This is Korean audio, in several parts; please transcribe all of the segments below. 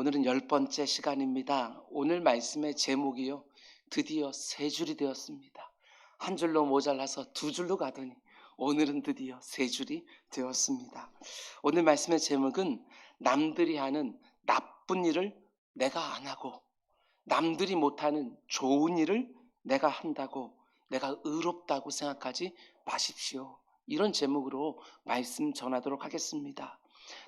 오늘은 10번째 시간입니다. 오늘 말씀의 제목이요. 드디어 3줄이 되었습니다. 한 줄로 모자라서 2줄로 가더니 오늘은 드디어 3줄이 되었습니다. 오늘 말씀의 제목은 남들이 하는 나쁜 일을 내가 안 하고 남들이 못하는 좋은 일을 내가 한다고 내가 의롭다고 생각하지 마십시오. 이런 제목으로 말씀 전하도록 하겠습니다.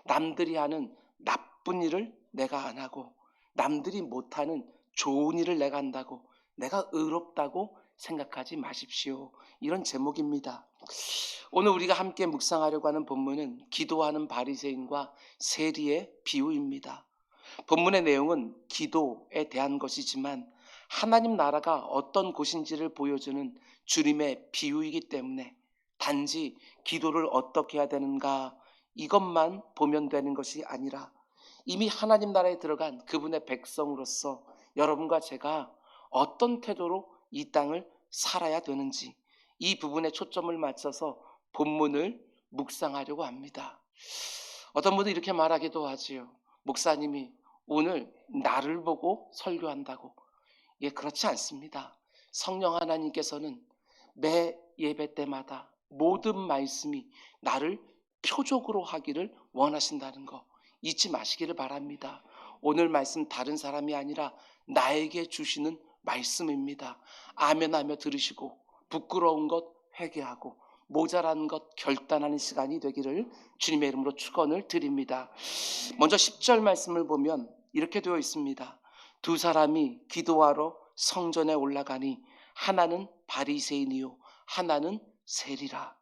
남들이 하는 나쁜 일을 내가 안 하고 남들이 못하는 좋은 일을 내가 한다고 내가 의롭다고 생각하지 마십시오. 이런 제목입니다. 오늘 우리가 함께 묵상하려고 하는 본문은 기도하는 바리새인과 세리의 비유입니다. 본문의 내용은 기도에 대한 것이지만 하나님 나라가 어떤 곳인지를 보여주는 주님의 비유이기 때문에 단지 기도를 어떻게 해야 되는가 이것만 보면 되는 것이 아니라 이미 하나님 나라에 들어간 그분의 백성으로서 여러분과 제가 어떤 태도로 이 땅을 살아야 되는지 이 부분에 초점을 맞춰서 본문을 묵상하려고 합니다. 어떤 분은 이렇게 말하기도 하지요. 목사님이 오늘 나를 보고 설교한다고. 그렇지 않습니다. 성령 하나님께서는 매 예배 때마다 모든 말씀이 나를 표적으로 하기를 원하신다는 거 잊지 마시기를 바랍니다. 오늘 말씀 다른 사람이 아니라 나에게 주시는 말씀입니다. 아멘하며 들으시고 부끄러운 것 회개하고 모자란 것 결단하는 시간이 되기를 주님의 이름으로 축원을 드립니다. 먼저 10절 말씀을 보면 이렇게 되어 있습니다. 두 사람이 기도하러 성전에 올라가니 하나는 바리새인이요 하나는 세리라.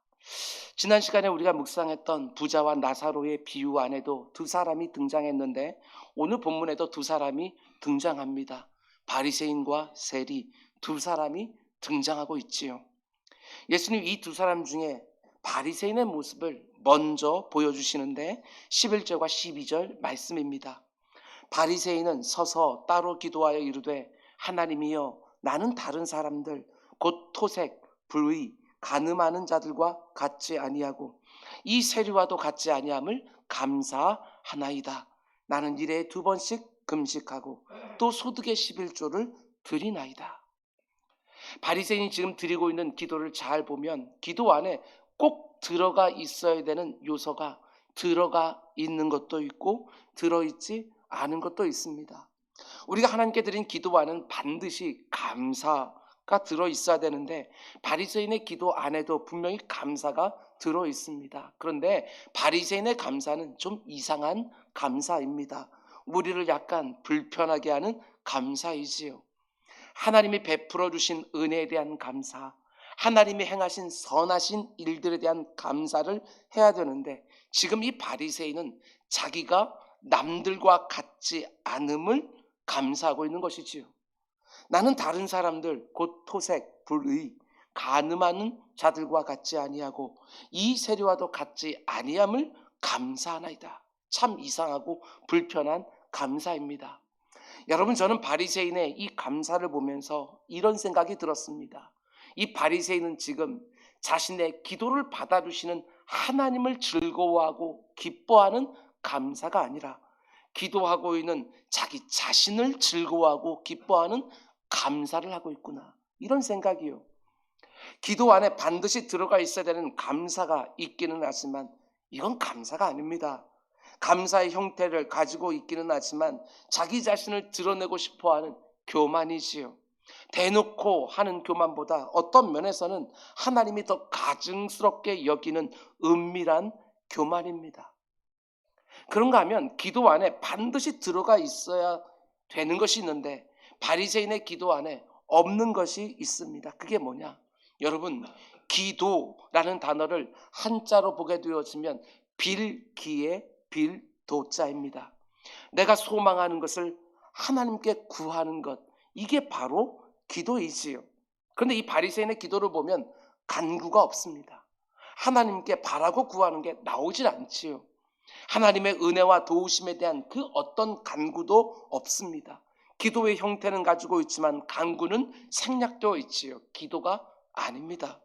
지난 시간에 우리가 묵상했던 부자와 나사로의 비유 안에도 두 사람이 등장했는데 오늘 본문에도 두 사람이 등장합니다. 바리새인과 세리 두 사람이 등장하고 있지요. 예수님 이 두 사람 중에 바리새인의 모습을 먼저 보여주시는데 11절과 12절 말씀입니다. 바리새인은 서서 따로 기도하여 이르되 하나님이여 나는 다른 사람들 곧 토색, 불의, 간음하는 자들과 같지 아니하고 이 세리와도 같지 아니함을 감사하나이다. 나는 일에 2번씩 금식하고 또 소득의 11조를 드리나이다. 바리새인이 지금 드리고 있는 기도를 잘 보면 기도 안에 꼭 들어가 있어야 되는 요소가 들어가 있는 것도 있고 들어있지 않은 것도 있습니다. 우리가 하나님께 드린 기도 안은 반드시 감사가 들어있어야 되는데 바리새인의 기도 안에도 분명히 감사가 들어있습니다. 그런데 바리새인의 감사는 좀 이상한 감사입니다. 우리를 약간 불편하게 하는 감사이지요. 하나님이 베풀어 주신 은혜에 대한 감사, 하나님이 행하신 선하신 일들에 대한 감사를 해야 되는데 지금 이 바리새인은 자기가 남들과 같지 않음을 감사하고 있는 것이지요. 나는 다른 사람들 곧 토색, 불의, 간음하는 자들과 같지 아니하고 이 세리와도 같지 아니함을 감사하나이다. 참 이상하고 불편한 감사입니다. 여러분 저는 바리새인의 이 감사를 보면서 이런 생각이 들었습니다. 이 바리새인은 지금 자신의 기도를 받아주시는 하나님을 즐거워하고 기뻐하는 감사가 아니라 기도하고 있는 자기 자신을 즐거워하고 기뻐하는 감사를 하고 있구나 이런 생각이요. 기도 안에 반드시 들어가 있어야 되는 감사가 있기는 하지만 이건 감사가 아닙니다. 감사의 형태를 가지고 있기는 하지만 자기 자신을 드러내고 싶어하는 교만이지요. 대놓고 하는 교만보다 어떤 면에서는 하나님이 더 가증스럽게 여기는 은밀한 교만입니다. 그런가 하면 기도 안에 반드시 들어가 있어야 되는 것이 있는데 바리새인의 기도 안에 없는 것이 있습니다. 그게 뭐냐? 여러분 기도라는 단어를 한자로 보게 되어지면 빌기의 빌도자입니다. 내가 소망하는 것을 하나님께 구하는 것 이게 바로 기도이지요. 그런데 이 바리새인의 기도를 보면 간구가 없습니다. 하나님께 바라고 구하는 게 나오질 않지요. 하나님의 은혜와 도우심에 대한 그 어떤 간구도 없습니다. 기도의 형태는 가지고 있지만 간구는 생략되어 있지요. 기도가 아닙니다.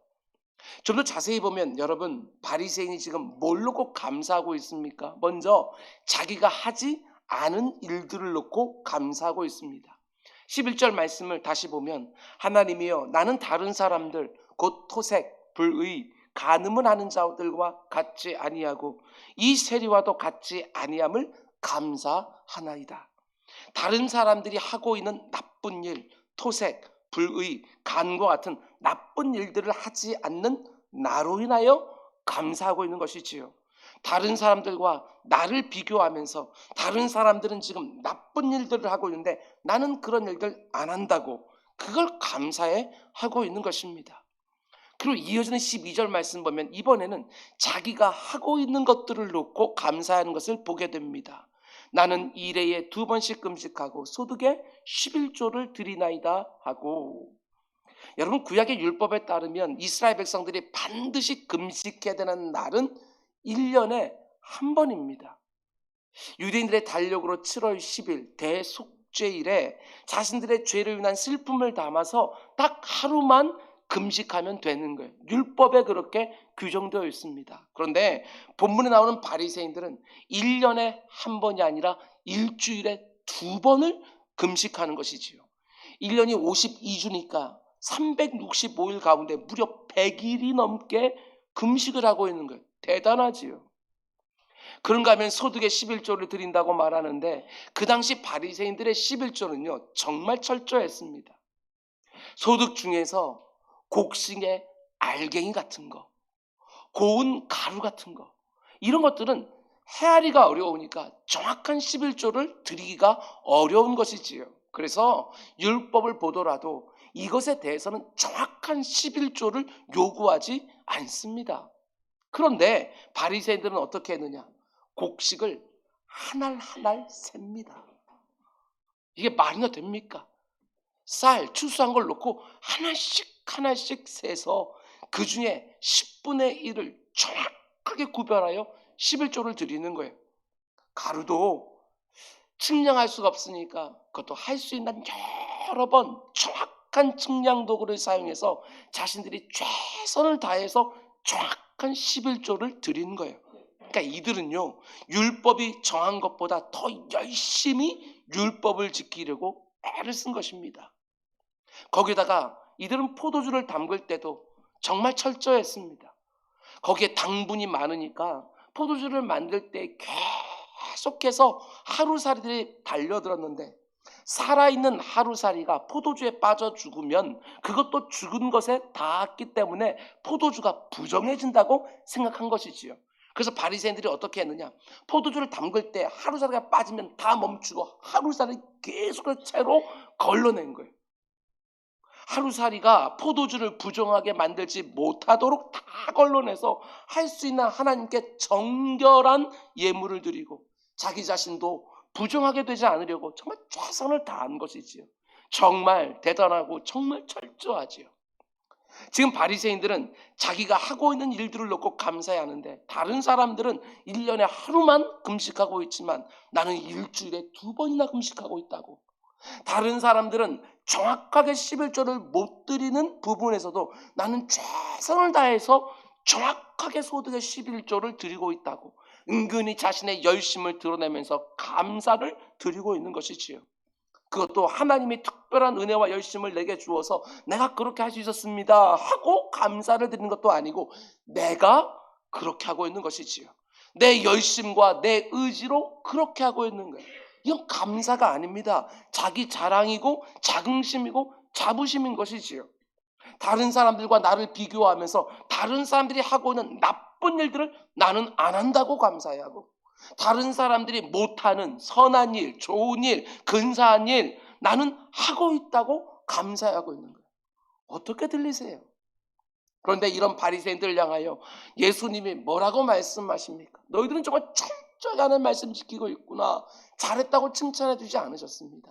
좀 더 자세히 보면 여러분 바리새인이 지금 뭘로 꼭 감사하고 있습니까? 먼저 자기가 하지 않은 일들을 놓고 감사하고 있습니다. 11절 말씀을 다시 보면 하나님이여 나는 다른 사람들 곧 토색, 불의, 간음을 하는 자들과 같지 아니하고 이 세리와도 같지 아니함을 감사하나이다. 다른 사람들이 하고 있는 나쁜 일, 토색, 불의, 간과 같은 나쁜 일들을 하지 않는 나로 인하여 감사하고 있는 것이지요. 다른 사람들과 나를 비교하면서 다른 사람들은 지금 나쁜 일들을 하고 있는데 나는 그런 일들 안 한다고 그걸 감사해 하고 있는 것입니다. 그리고 이어지는 12절 말씀 보면 이번에는 자기가 하고 있는 것들을 놓고 감사하는 것을 보게 됩니다. 나는 일해에 2번씩 금식하고 소득에 11조를 드리나이다 하고, 여러분 구약의 율법에 따르면 이스라엘 백성들이 반드시 금식해야 되는 날은 1년에 한 번입니다. 유대인들의 달력으로 7월 10일 대속죄일에 자신들의 죄를 인한 슬픔을 담아서 딱 하루만 금식하면 되는 거예요. 율법에 그렇게 규정되어 있습니다. 그런데 본문에 나오는 바리새인들은 1년에 한 번이 아니라 일주일에 2번을 금식하는 것이지요. 1년이 52주니까 365일 가운데 무려 100일이 넘게 금식을 하고 있는 거예요. 대단하지요. 그런가 하면 소득의 11조를 드린다고 말하는데 그 당시 바리새인들의 11조는요 정말 철저했습니다. 소득 중에서 곡식의 알갱이 같은 거, 고운 가루 같은 거, 이런 것들은 헤아리가 어려우니까 정확한 11조를 드리기가 어려운 것이지요. 그래서 율법을 보더라도 이것에 대해서는 정확한 11조를 요구하지 않습니다. 그런데 바리새인들은 어떻게 했느냐? 곡식을 한 알 한 알 셉니다. 이게 말이나 됩니까? 쌀, 추수한 걸 놓고 하나씩 하나씩 세서 그 중에 10분의 1을 정확하게 구별하여 11조를 드리는 거예요. 가루도 측량할 수가 없으니까 그것도 할 수 있는 여러 번 정확한 측량 도구를 사용해서 자신들이 최선을 다해서 정확한 11조를 드리는 거예요. 그러니까 이들은요 율법이 정한 것보다 더 열심히 율법을 지키려고 애를 쓴 것입니다. 거기다가 이들은 포도주를 담글 때도 정말 철저했습니다. 거기에 당분이 많으니까 포도주를 만들 때 계속해서 하루살이들이 달려들었는데 살아있는 하루살이가 포도주에 빠져 죽으면 그것도 죽은 것에 닿았기 때문에 포도주가 부정해진다고 생각한 것이지요. 그래서 바리새인들이 어떻게 했느냐? 포도주를 담글 때 하루살이가 빠지면 다 멈추고 하루살이 계속 채로 걸러낸 거예요. 하루살이가 포도주를 부정하게 만들지 못하도록 다 걸러내서 할 수 있는 하나님께 정결한 예물을 드리고 자기 자신도 부정하게 되지 않으려고 정말 최선을 다한 것이지요. 정말 대단하고 정말 철저하지요. 지금 바리새인들은 자기가 하고 있는 일들을 놓고 감사해야 하는데 다른 사람들은 1년에 하루만 금식하고 있지만 나는 일주일에 2번이나 금식하고 있다고. 다른 사람들은 정확하게 11조를 못 드리는 부분에서도 나는 최선을 다해서 정확하게 소득의 11조를 드리고 있다고 은근히 자신의 열심을 드러내면서 감사를 드리고 있는 것이지요. 그것도 하나님이 특별한 은혜와 열심을 내게 주어서 내가 그렇게 할 수 있었습니다 하고 감사를 드리는 것도 아니고 내가 그렇게 하고 있는 것이지요. 내 열심과 내 의지로 그렇게 하고 있는 거예요. 이건 감사가 아닙니다. 자기 자랑이고 자긍심이고 자부심인 것이지요. 다른 사람들과 나를 비교하면서 다른 사람들이 하고 있는 나쁜 일들을 나는 안 한다고 감사해야 하고 다른 사람들이 못하는 선한 일, 좋은 일, 근사한 일 나는 하고 있다고 감사하고 있는 거예요. 어떻게 들리세요? 그런데 이런 바리새인들을 향하여 예수님이 뭐라고 말씀하십니까? 너희들은 정말 철저히 하는 말씀 지키고 있구나. 잘했다고 칭찬해 주지 않으셨습니다.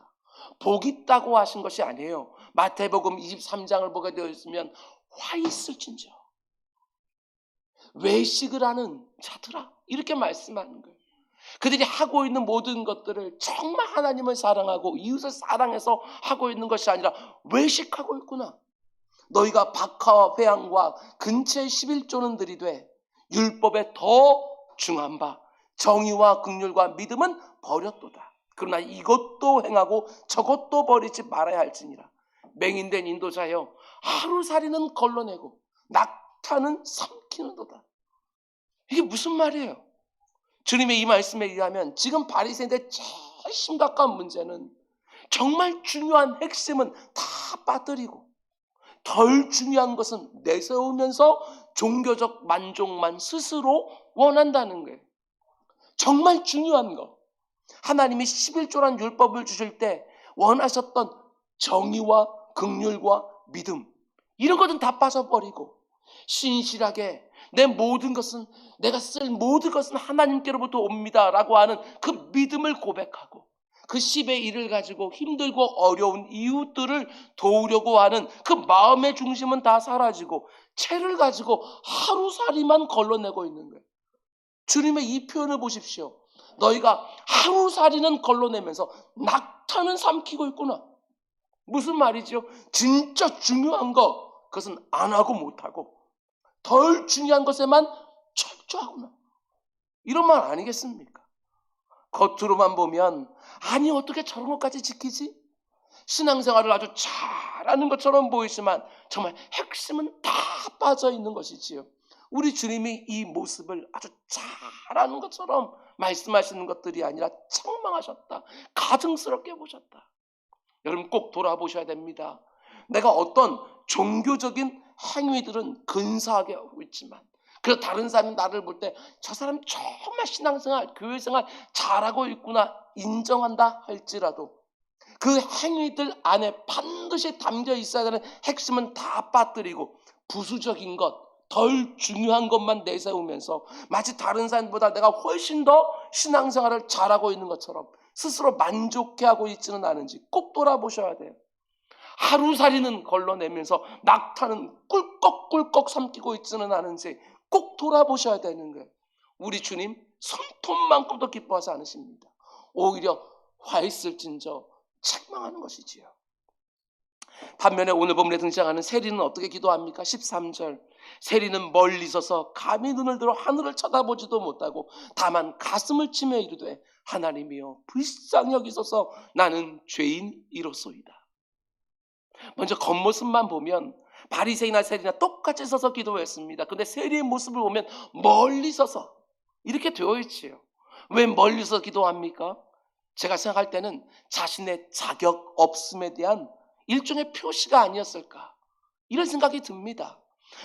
복 있다고 하신 것이 아니에요. 마태복음 23장을 보게 되어 있으면 화 있을진저 외식을 하는 자들아 이렇게 말씀하는 거예요. 그들이 하고 있는 모든 것들을 정말 하나님을 사랑하고 이웃을 사랑해서 하고 있는 것이 아니라 외식하고 있구나. 너희가 박하와 회향과 근처의 11조는 들이되 율법에 더 중한 바 정의와 긍휼과 믿음은 버렸도다. 그러나 이것도 행하고 저것도 버리지 말아야 할지니라. 맹인된 인도자여, 하루살이는 걸러내고 낙타는 삼키는도다. 이게 무슨 말이에요? 주님의 이 말씀에 의하면 지금 바리새인들의 제일 심각한 문제는 정말 중요한 핵심은 다 빠뜨리고 덜 중요한 것은 내세우면서 종교적 만족만 스스로 원한다는 거예요. 정말 중요한 거, 하나님이 11조란 율법을 주실 때 원하셨던 정의와 긍휼과 믿음, 이런 것은 다 빠져버리고 신실하게 내 모든 것은, 내가 쓸 모든 것은 하나님께로부터 옵니다 라고 하는 그 믿음을 고백하고 그 10의 일을 가지고 힘들고 어려운 이웃들을 도우려고 하는 그 마음의 중심은 다 사라지고 채를 가지고 하루살이만 걸러내고 있는 거예요. 주님의 이 표현을 보십시오. 너희가 하루살이는 걸러내면서 낙타는 삼키고 있구나. 무슨 말이죠? 진짜 중요한 거, 그것은 안 하고 못하고 덜 중요한 것에만 철저하구나. 이런 말 아니겠습니까? 겉으로만 보면 아니 어떻게 저런 것까지 지키지? 신앙생활을 아주 잘하는 것처럼 보이지만 정말 핵심은 다 빠져 있는 것이지요. 우리 주님이 이 모습을 아주 잘하는 것처럼 말씀하시는 것들이 아니라 책망하셨다. 가증스럽게 보셨다. 여러분 꼭 돌아보셔야 됩니다. 내가 어떤 종교적인 행위들은 근사하게 하고 있지만 그래서 다른 사람이 나를 볼 때 저 사람 정말 신앙생활, 교회생활 잘하고 있구나 인정한다 할지라도 그 행위들 안에 반드시 담겨 있어야 되는 핵심은 다 빠뜨리고 부수적인 것, 덜 중요한 것만 내세우면서 마치 다른 사람보다 내가 훨씬 더 신앙생활을 잘하고 있는 것처럼 스스로 만족해하고 있지는 않은지 꼭 돌아보셔야 돼요. 하루살이는 걸러내면서 낙타는 꿀꺽꿀꺽 삼키고 있지는 않은지 꼭 돌아보셔야 되는 거예요. 우리 주님 손톱만큼도 기뻐하지 않으십니다. 오히려 화 있을진저 책망하는 것이지요. 반면에 오늘 본문에 등장하는 세리는 어떻게 기도합니까? 13절, 세리는 멀리 서서 감히 눈을 들어 하늘을 쳐다보지도 못하고 다만 가슴을 치며 이르되 하나님이여 불쌍히 여기소서 나는 죄인이로소이다. 먼저 겉모습만 보면 바리새인이나 세리나 똑같이 서서 기도했습니다. 근데 세리의 모습을 보면 멀리 서서 이렇게 되어 있지요. 왜 멀리 서서 기도합니까? 제가 생각할 때는 자신의 자격 없음에 대한 일종의 표시가 아니었을까, 이런 생각이 듭니다.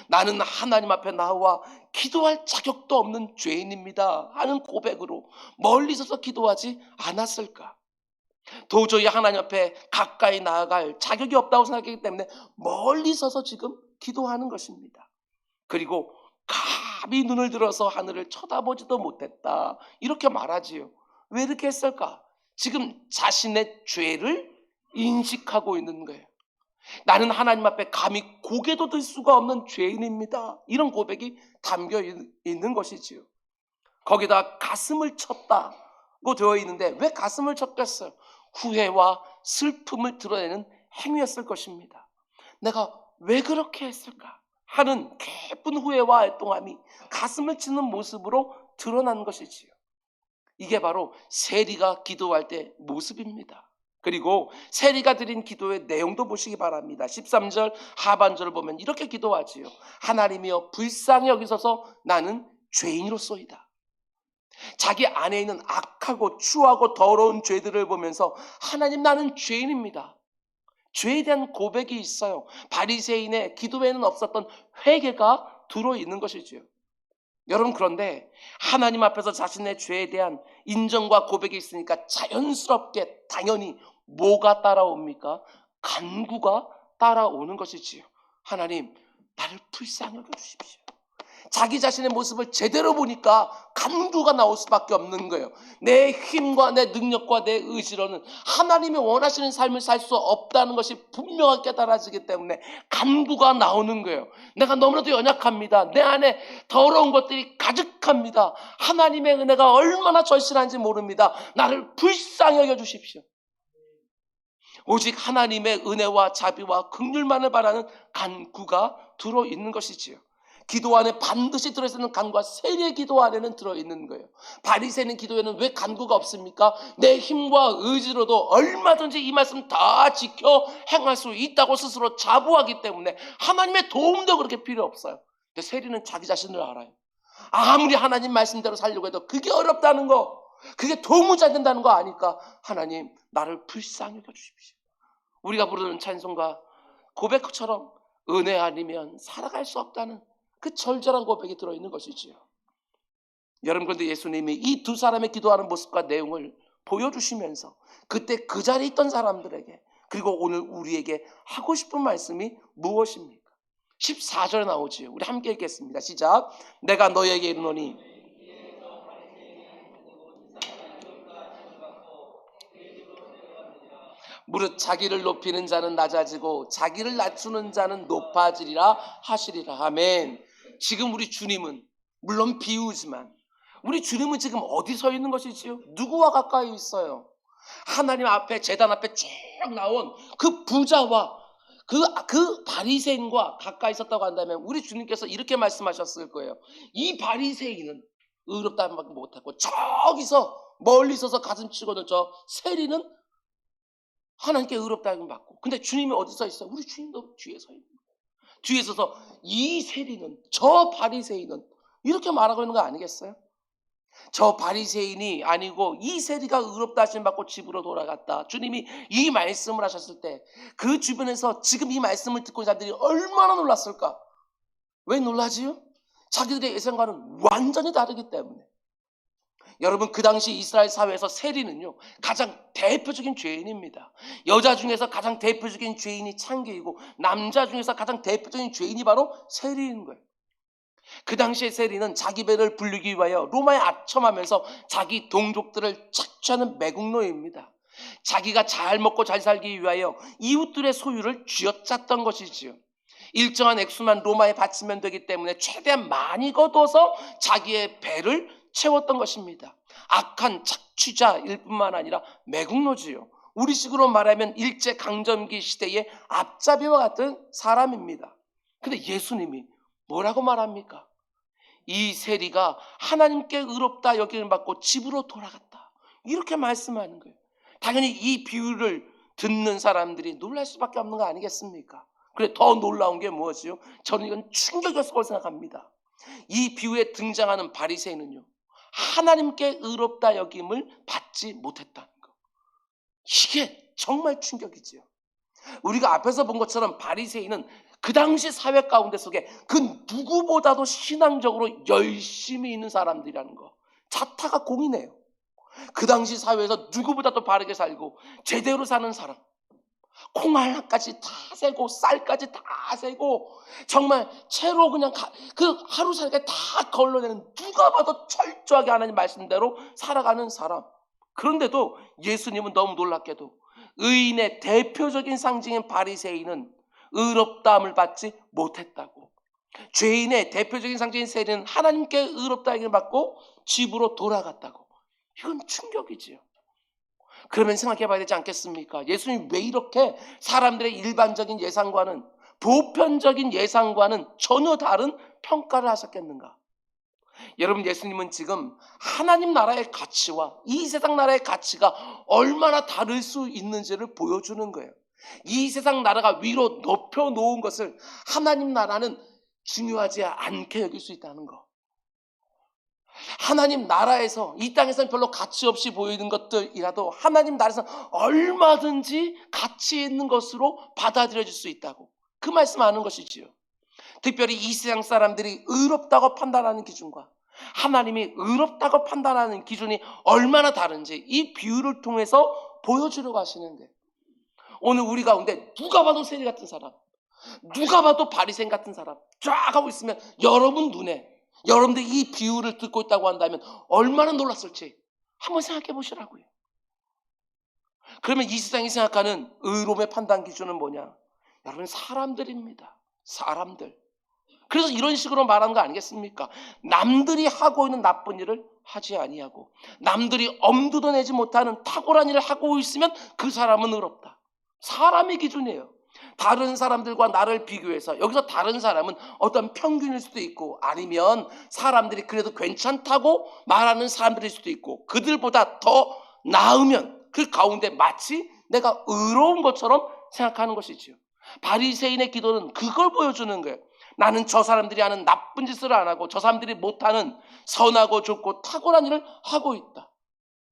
나는 하나님 앞에 나와 기도할 자격도 없는 죄인입니다 하는 고백으로 멀리 서서 기도하지 않았을까. 도저히 하나님 앞에 가까이 나아갈 자격이 없다고 생각하기 때문에 멀리 서서 지금 기도하는 것입니다. 그리고 감히 눈을 들어서 하늘을 쳐다보지도 못했다 이렇게 말하지요. 왜 이렇게 했을까? 지금 자신의 죄를 인식하고 있는 거예요. 나는 하나님 앞에 감히 고개도 들 수가 없는 죄인입니다. 이런 고백이 담겨 있는 것이지요. 거기다 가슴을 쳤다고 되어 있는데 왜 가슴을 쳤겠어요? 후회와 슬픔을 드러내는 행위였을 것입니다. 내가 왜 그렇게 했을까 하는 깊은 후회와 애통함이 가슴을 치는 모습으로 드러난 것이지요. 이게 바로 세리가 기도할 때 모습입니다. 그리고 세리가 드린 기도의 내용도 보시기 바랍니다. 13절 하반절을 보면 이렇게 기도하지요. 하나님이여 불쌍히 여기소서 나는 죄인으로소이다. 자기 안에 있는 악하고 추하고 더러운 죄들을 보면서 하나님 나는 죄인입니다. 죄에 대한 고백이 있어요. 바리새인의 기도에는 없었던 회개가 들어있는 것이지요. 여러분 그런데 하나님 앞에서 자신의 죄에 대한 인정과 고백이 있으니까 자연스럽게 당연히 뭐가 따라옵니까? 간구가 따라오는 것이지요. 하나님 나를 불쌍히 여겨주십시오. 자기 자신의 모습을 제대로 보니까 간구가 나올 수밖에 없는 거예요. 내 힘과 내 능력과 내 의지로는 하나님이 원하시는 삶을 살 수 없다는 것이 분명하게 깨달아지기 때문에 간구가 나오는 거예요. 내가 너무나도 연약합니다. 내 안에 더러운 것들이 가득합니다. 하나님의 은혜가 얼마나 절실한지 모릅니다. 나를 불쌍히 여겨주십시오. 오직 하나님의 은혜와 자비와 긍휼만을 바라는 간구가 들어있는 것이지요. 기도 안에 반드시 들어있는 간구와 세리의 기도 안에는 들어있는 거예요. 바리새인 기도에는 왜 간구가 없습니까? 내 힘과 의지로도 얼마든지 이 말씀 다 지켜 행할 수 있다고 스스로 자부하기 때문에 하나님의 도움도 그렇게 필요 없어요. 근데 세리는 자기 자신을 알아요. 아무리 하나님 말씀대로 살려고 해도 그게 어렵다는 거, 그게 도무지 안 된다는 거 아니까 하나님 나를 불쌍히 여겨주십시오. 우리가 부르는 찬송가 고백처럼 은혜 아니면 살아갈 수 없다는 그 절절한 고백이 들어있는 것이지요. 여러분, 그런데 예수님이 이 두 사람의 기도하는 모습과 내용을 보여주시면서 그때 그 자리에 있던 사람들에게, 그리고 오늘 우리에게 하고 싶은 말씀이 무엇입니까? 14절에 나오지요. 우리 함께 읽겠습니다. 시작. 내가 너에게 이르노니 무릇 자기를 높이는 자는 낮아지고 자기를 낮추는 자는 높아지리라 하시리라. 아멘. 지금 우리 주님은, 물론 비유지만 우리 주님은 지금 어디 서 있는 것이지요? 누구와 가까이 있어요? 하나님 앞에, 제단 앞에 쭉 나온 그 부자와 그 바리새인과 가까이 있었다고 한다면 우리 주님께서 이렇게 말씀하셨을 거예요. 이 바리새인은 의롭다는 말밖에 못했고, 저기서 멀리 있어서 가슴 치고는 저 세리는 하나님께 의롭다는 받고. 근데 주님이 어디 서 있어요? 우리 주님도 뒤에 서 있는 거예요. 뒤에 서서 이 세리는, 저 바리새인은, 이렇게 말하고 있는 거 아니겠어요? 저 바리새인이 아니고 이 세리가 의롭다 하심 받고 집으로 돌아갔다. 주님이 이 말씀을 하셨을 때 그 주변에서 지금 이 말씀을 듣고 있는 사람들이 얼마나 놀랐을까? 왜 놀라지요? 자기들의 예상과는 완전히 다르기 때문에. 여러분, 그 당시 이스라엘 사회에서 세리는요, 가장 대표적인 죄인입니다. 여자 중에서 가장 대표적인 죄인이 창기이고, 남자 중에서 가장 대표적인 죄인이 바로 세리인 거예요. 그 당시의 세리는 자기 배를 불리기 위하여 로마에 아첨하면서 자기 동족들을 착취하는 매국노입니다. 자기가 잘 먹고 잘 살기 위하여 이웃들의 소유를 쥐어짰던 것이지요. 일정한 액수만 로마에 바치면 되기 때문에 최대한 많이 거둬서 자기의 배를 채웠던 것입니다. 악한 착취자일 뿐만 아니라 매국노지요. 우리식으로 말하면 일제강점기 시대의 앞잡이와 같은 사람입니다. 근데 예수님이 뭐라고 말합니까? 이 세리가 하나님께 의롭다 여김을 받고 집으로 돌아갔다, 이렇게 말씀하는 거예요. 당연히 이 비유를 듣는 사람들이 놀랄 수밖에 없는 거 아니겠습니까? 그래, 더 놀라운 게 무엇이요? 저는 이건 충격이었을 거라고 생각합니다. 이 비유에 등장하는 바리새인은요, 하나님께 의롭다 여김을 받지 못했다는 거. 이게 정말 충격이지요. 우리가 앞에서 본 것처럼 바리새인은 그 당시 사회 가운데 속에 그 누구보다도 신앙적으로 열심히 있는 사람들이라는 거, 자타가 공이네요. 그 당시 사회에서 누구보다도 바르게 살고 제대로 사는 사람, 콩알까지 다 세고 쌀까지 다 세고 정말 채로 그냥 그 하루살게 다 걸러내는, 누가 봐도 철저하게 하나님 말씀대로 살아가는 사람. 그런데도 예수님은 너무 놀랍게도 의인의 대표적인 상징인 바리새인은 의롭다함을 받지 못했다고, 죄인의 대표적인 상징인 세리는 하나님께 의롭다함을 받고 집으로 돌아갔다고. 이건 충격이지요. 그러면 생각해 봐야 되지 않겠습니까? 예수님이 왜 이렇게 사람들의 일반적인 예상과는, 보편적인 예상과는 전혀 다른 평가를 하셨겠는가? 여러분, 예수님은 지금 하나님 나라의 가치와 이 세상 나라의 가치가 얼마나 다를 수 있는지를 보여주는 거예요. 이 세상 나라가 위로 높여 놓은 것을 하나님 나라는 중요하지 않게 여길 수 있다는 거. 하나님 나라에서, 이 땅에서는 별로 가치 없이 보이는 것들이라도 하나님 나라에서 얼마든지 가치 있는 것으로 받아들여질 수 있다고, 그 말씀 아는 것이지요. 특별히 이 세상 사람들이 의롭다고 판단하는 기준과 하나님이 의롭다고 판단하는 기준이 얼마나 다른지 이 비유를 통해서 보여주려고 하시는데, 오늘 우리 가운데 누가 봐도 세리 같은 사람, 누가 봐도 바리새인 같은 사람 쫙 하고 있으면 여러분 눈에, 여러분들 이 비유를 듣고 있다고 한다면 얼마나 놀랐을지 한번 생각해 보시라고요. 그러면 이 세상이 생각하는 의로움의 판단 기준은 뭐냐? 여러분, 사람들입니다. 사람들. 그래서 이런 식으로 말하는 거 아니겠습니까? 남들이 하고 있는 나쁜 일을 하지 아니하고 남들이 엄두도 내지 못하는 탁월한 일을 하고 있으면 그 사람은 의롭다. 사람의 기준이에요. 다른 사람들과 나를 비교해서, 여기서 다른 사람은 어떤 평균일 수도 있고 아니면 사람들이 그래도 괜찮다고 말하는 사람들일 수도 있고, 그들보다 더 나으면 그 가운데 마치 내가 의로운 것처럼 생각하는 것이지요. 바리새인의 기도는 그걸 보여주는 거예요. 나는 저 사람들이 하는 나쁜 짓을 안 하고 저 사람들이 못하는 선하고 좋고 탁월한 일을 하고 있다.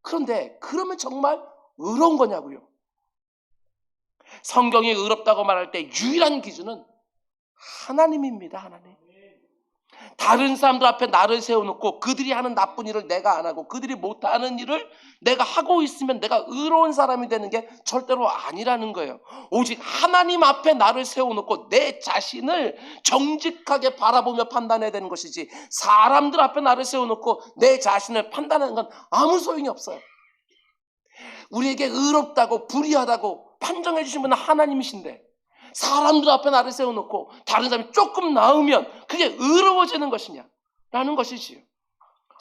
그런데 그러면 정말 의로운 거냐고요. 성경이 의롭다고 말할 때 유일한 기준은 하나님입니다. 하나님. 다른 사람들 앞에 나를 세워놓고 그들이 하는 나쁜 일을 내가 안 하고 그들이 못하는 일을 내가 하고 있으면 내가 의로운 사람이 되는 게 절대로 아니라는 거예요. 오직 하나님 앞에 나를 세워놓고 내 자신을 정직하게 바라보며 판단해야 되는 것이지, 사람들 앞에 나를 세워놓고 내 자신을 판단하는 건 아무 소용이 없어요. 우리에게 의롭다고 불의하다고 판정해 주신 분은 하나님이신데, 사람들 앞에 나를 세워놓고 다른 사람이 조금 나으면 그게 의로워지는 것이냐 라는 것이지요.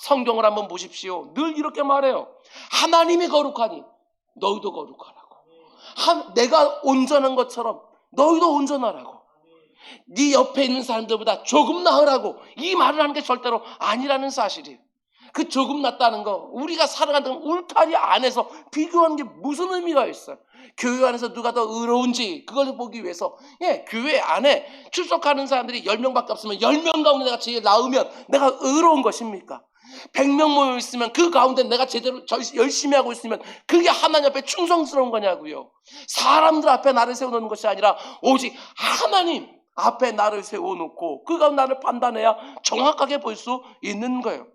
성경을 한번 보십시오. 늘 이렇게 말해요. 하나님이 거룩하니 너희도 거룩하라고. 내가 온전한 것처럼 너희도 온전하라고. 네 옆에 있는 사람들보다 조금 나으라고. 이 말을 하는 게 절대로 아니라는 사실이에요. 그 조금 낫다는 거, 우리가 살아가는 울타리 안에서 비교하는 게 무슨 의미가 있어요? 교회 안에서 누가 더 의로운지 그걸 보기 위해서, 교회 안에 출석하는 사람들이 10명밖에 없으면 10명 가운데 내가 제일 나으면 내가 의로운 것입니까? 100명 모여 있으면 그 가운데 내가 제대로 열심히 하고 있으면 그게 하나님 앞에 충성스러운 거냐고요. 사람들 앞에 나를 세워놓는 것이 아니라 오직 하나님 앞에 나를 세워놓고 그 가운데 나를 판단해야 정확하게 볼 수 있는 거예요.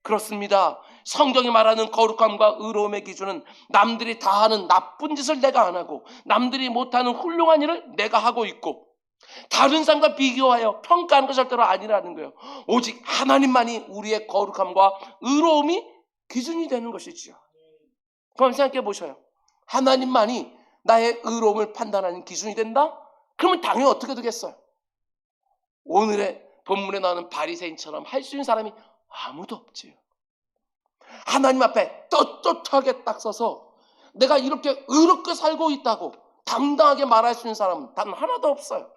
그렇습니다. 성경이 말하는 거룩함과 의로움의 기준은 남들이 다 하는 나쁜 짓을 내가 안 하고 남들이 못하는 훌륭한 일을 내가 하고 있고 다른 사람과 비교하여 평가하는 것 절대로 아니라는 거예요. 오직 하나님만이 우리의 거룩함과 의로움이 기준이 되는 것이지요. 그럼 생각해 보셔요. 하나님만이 나의 의로움을 판단하는 기준이 된다? 그러면 당연히 어떻게 되겠어요? 오늘의 본문에 나오는 바리새인처럼 할 수 있는 사람이 아무도 없지요. 하나님 앞에 떳떳하게 딱 서서 내가 이렇게 의롭게 살고 있다고 당당하게 말할 수 있는 사람은 단 하나도 없어요.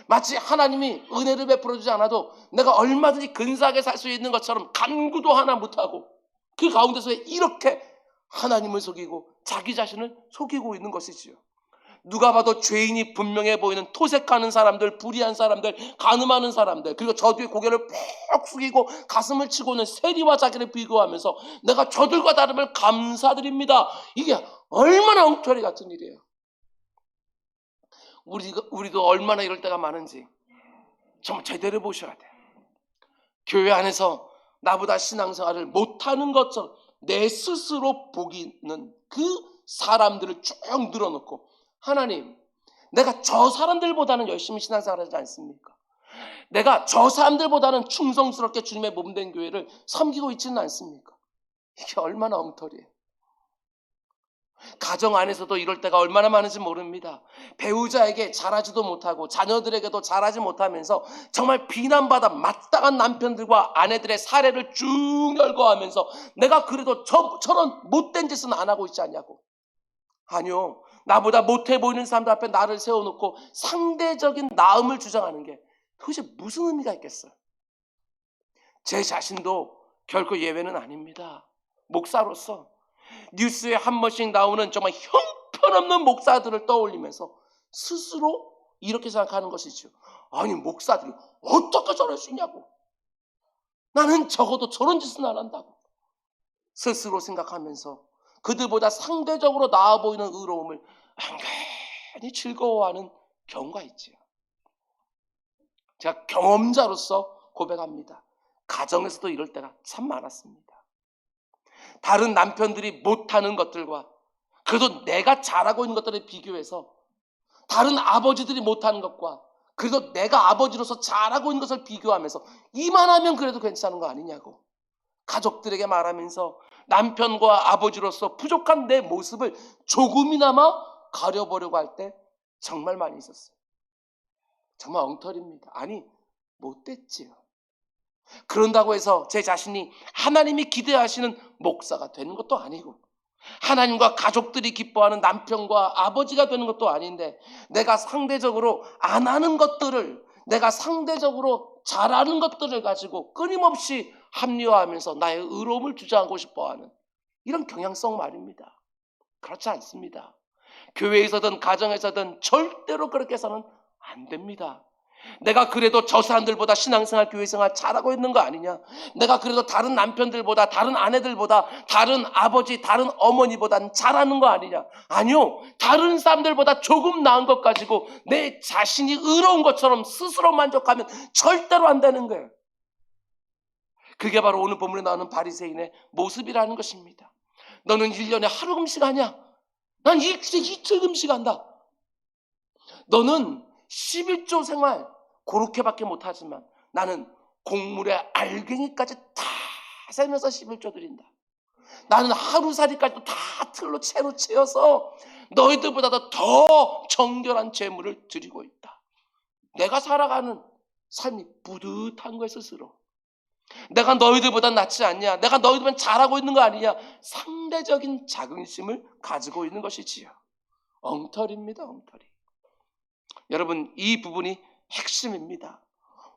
마치 하나님이 은혜를 베풀어주지 않아도 내가 얼마든지 근사하게 살 수 있는 것처럼 간구도 하나 못하고 그 가운데서 이렇게 하나님을 속이고 자기 자신을 속이고 있는 것이지요. 누가 봐도 죄인이 분명해 보이는 토색하는 사람들, 불의한 사람들, 간음하는 사람들, 그리고 저 뒤에 고개를 푹 숙이고 가슴을 치고는 세리와 자기를 비교하면서 내가 저들과 다름을 감사드립니다. 이게 얼마나 엉터리 같은 일이에요. 우리도 얼마나 이럴 때가 많은지 정말 제대로 보셔야 돼요. 교회 안에서 나보다 신앙생활을 못하는 것처럼 내 스스로 보기는 그 사람들을 쭉 늘어놓고, 하나님, 내가 저 사람들보다는 열심히 신앙생활하지 않습니까? 내가 저 사람들보다는 충성스럽게 주님의 몸된 교회를 섬기고 있지는 않습니까? 이게 얼마나 엉터리예요. 가정 안에서도 이럴 때가 얼마나 많은지 모릅니다. 배우자에게 잘하지도 못하고 자녀들에게도 잘하지 못하면서 정말 비난받아 마땅한 남편들과 아내들의 사례를 쭉 열거하면서 내가 그래도 저런 못된 짓은 안 하고 있지 않냐고. 아니요. 나보다 못해 보이는 사람들 앞에 나를 세워놓고 상대적인 나음을 주장하는 게 도대체 무슨 의미가 있겠어요? 제 자신도 결코 예외는 아닙니다. 목사로서 뉴스에 한 번씩 나오는 정말 형편없는 목사들을 떠올리면서 스스로 이렇게 생각하는 것이죠. 아니, 목사들이 어떻게 저럴 수 있냐고. 나는 적어도 저런 짓은 안 한다고 스스로 생각하면서 그들보다 상대적으로 나아 보이는 의로움을 한간히 즐거워하는 경우가 있죠. 제가 경험자로서 고백합니다. 가정에서도 이럴 때가 참 많았습니다. 다른 남편들이 못하는 것들과 그래도 내가 잘하고 있는 것들을 비교해서, 다른 아버지들이 못하는 것과 그래도 내가 아버지로서 잘하고 있는 것을 비교하면서 이만하면 그래도 괜찮은 거 아니냐고 가족들에게 말하면서 남편과 아버지로서 부족한 내 모습을 조금이나마 가려보려고 할 때 정말 많이 있었어요. 정말 엉터리입니다. 아니, 못됐지요. 그런다고 해서 제 자신이 하나님이 기대하시는 목사가 되는 것도 아니고 하나님과 가족들이 기뻐하는 남편과 아버지가 되는 것도 아닌데, 내가 상대적으로 안 하는 것들을, 내가 상대적으로 잘하는 것들을 가지고 끊임없이 합리화하면서 나의 의로움을 주장하고 싶어하는 이런 경향성 말입니다. 그렇지 않습니다. 교회에서든 가정에서든 절대로 그렇게 해서는 안 됩니다. 내가 그래도 저 사람들보다 신앙생활, 교회생활 잘하고 있는 거 아니냐? 내가 그래도 다른 남편들보다, 다른 아내들보다, 다른 아버지, 다른 어머니보다는 잘하는 거 아니냐? 아니요. 다른 사람들보다 조금 나은 것 가지고 내 자신이 의로운 것처럼 스스로 만족하면 절대로 안 되는 거예요. 그게 바로 오늘 본문에 나오는 바리새인의 모습이라는 것입니다. 너는 1년에 하루 금식하냐? 난 일주일에 이틀 금식한다. 너는 11조 생활 그렇게밖에 못하지만 나는 곡물에 알갱이까지 다 세면서 11조 드린다. 나는 하루살이까지도 다 틀로 채로 채워서 너희들보다도 더 정결한 제물을 드리고 있다. 내가 살아가는 삶이 뿌듯한 거야 스스로. 내가 너희들보다 낫지 않냐? 내가 너희들보다 잘하고 있는 거 아니냐? 상대적인 자긍심을 가지고 있는 것이지요. 엉터리입니다. 엉터리. 여러분, 이 부분이 핵심입니다.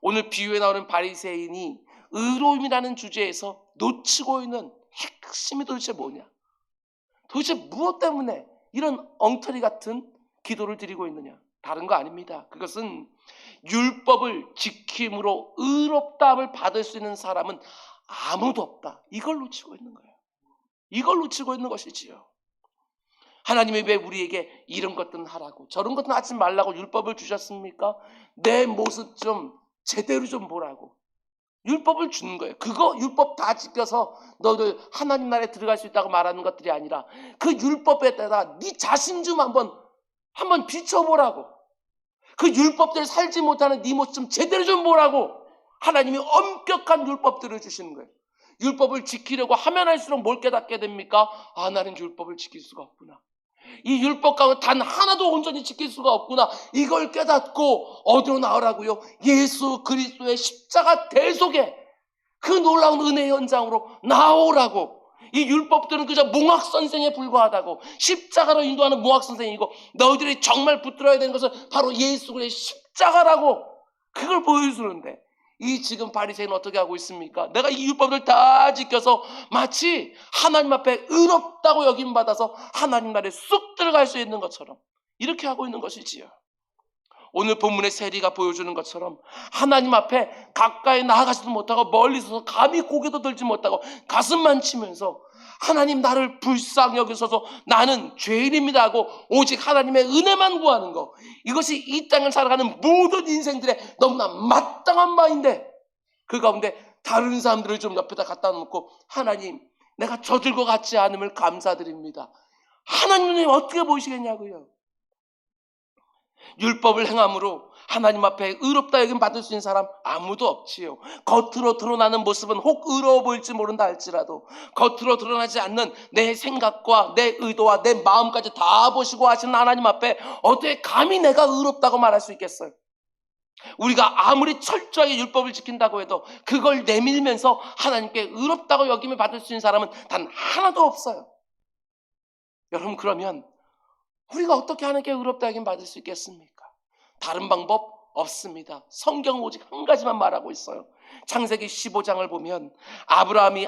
오늘 비유에 나오는 바리새인이 의로움이라는 주제에서 놓치고 있는 핵심이 도대체 뭐냐? 도대체 무엇 때문에 이런 엉터리 같은 기도를 드리고 있느냐? 다른 거 아닙니다. 그것은 율법을 지킴으로 의롭다함을 받을 수 있는 사람은 아무도 없다. 이걸 놓치고 있는 거예요. 이걸 놓치고 있는 것이지요. 하나님이 왜 우리에게 이런 것들은 하라고 저런 것들은 하지 말라고 율법을 주셨습니까? 내 모습 좀 제대로 좀 보라고 율법을 주는 거예요. 그거 율법 다 지켜서 너들 하나님 나라에 들어갈 수 있다고 말하는 것들이 아니라 그 율법에다가 네 자신 좀 한번 비춰보라고, 그 율법대로 살지 못하는 네 모습 좀 제대로 좀 보라고 하나님이 엄격한 율법들을 주시는 거예요. 율법을 지키려고 하면 할수록 뭘 깨닫게 됩니까? 아, 나는 율법을 지킬 수가 없구나. 이 율법 가운데 단 하나도 온전히 지킬 수가 없구나. 이걸 깨닫고 어디로 나오라고요? 예수 그리스도의 십자가 대속에 그 놀라운 은혜 현장으로 나오라고. 이 율법들은 그저 몽학 선생에 불과하다고, 십자가로 인도하는 몽학 선생이고, 너희들이 정말 붙들어야 되는 것은 바로 예수 그리스도의 십자가라고, 그걸 보여주는데 이 지금 바리새인은 어떻게 하고 있습니까? 내가 이 율법을 다 지켜서 마치 하나님 앞에 의롭다고 여김받아서 하나님 나라에 쑥 들어갈 수 있는 것처럼 이렇게 하고 있는 것이지요. 오늘 본문의 세리가 보여주는 것처럼 하나님 앞에 가까이 나아가지도 못하고 멀리 서서 감히 고개도 들지 못하고 가슴만 치면서 하나님 나를 불쌍히 여기셔서 나는 죄인입니다 하고 오직 하나님의 은혜만 구하는 것, 이것이 이 땅을 살아가는 모든 인생들의 너무나 마땅한 바인데, 그 가운데 다른 사람들을 좀 옆에다 갖다 놓고 하나님 내가 저들과 같지 않음을 감사드립니다. 하나님은 어떻게 보시겠냐고요. 율법을 행함으로 하나님 앞에 의롭다 여김 받을 수 있는 사람 아무도 없지요. 겉으로 드러나는 모습은 혹 의로워 보일지 모른다 할지라도 겉으로 드러나지 않는 내 생각과 내 의도와 내 마음까지 다 보시고 하시는 하나님 앞에 어떻게 감히 내가 의롭다고 말할 수 있겠어요? 우리가 아무리 철저하게 율법을 지킨다고 해도 그걸 내밀면서 하나님께 의롭다고 여김을 받을 수 있는 사람은 단 하나도 없어요. 여러분, 그러면 우리가 어떻게 하나님께 의롭다 여김 받을 수 있겠습니까? 다른 방법 없습니다. 성경은 오직 한 가지만 말하고 있어요. 창세기 15장을 보면 아브라함이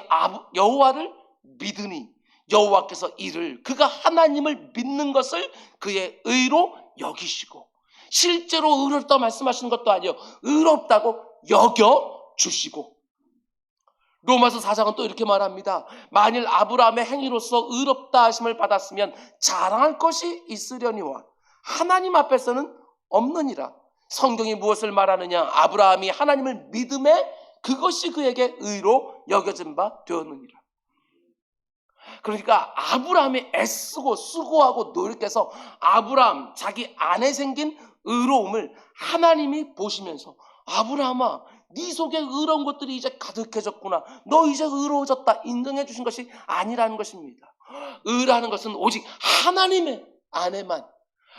여호와를 믿으니 여호와께서 이를, 그가 하나님을 믿는 것을 그의 의로 여기시고, 실제로 의롭다고 말씀하시는 것도 아니에요. 의롭다고 여겨주시고. 로마서 4장은 또 이렇게 말합니다. 만일 아브라함의 행위로서 의롭다 하심을 받았으면 자랑할 것이 있으려니와 하나님 앞에서는 없느니라. 성경이 무엇을 말하느냐? 아브라함이 하나님을 믿음에 그것이 그에게 의로 여겨진 바 되었느니라. 그러니까 아브라함이 애쓰고 수고하고 노력해서 아브라함 자기 안에 생긴 의로움을 하나님이 보시면서 아브라함아, 네 속에 의로운 것들이 이제 가득해졌구나, 너 이제 의로워졌다 인정해 주신 것이 아니라는 것입니다. 의라는 것은 오직 하나님의 안에만,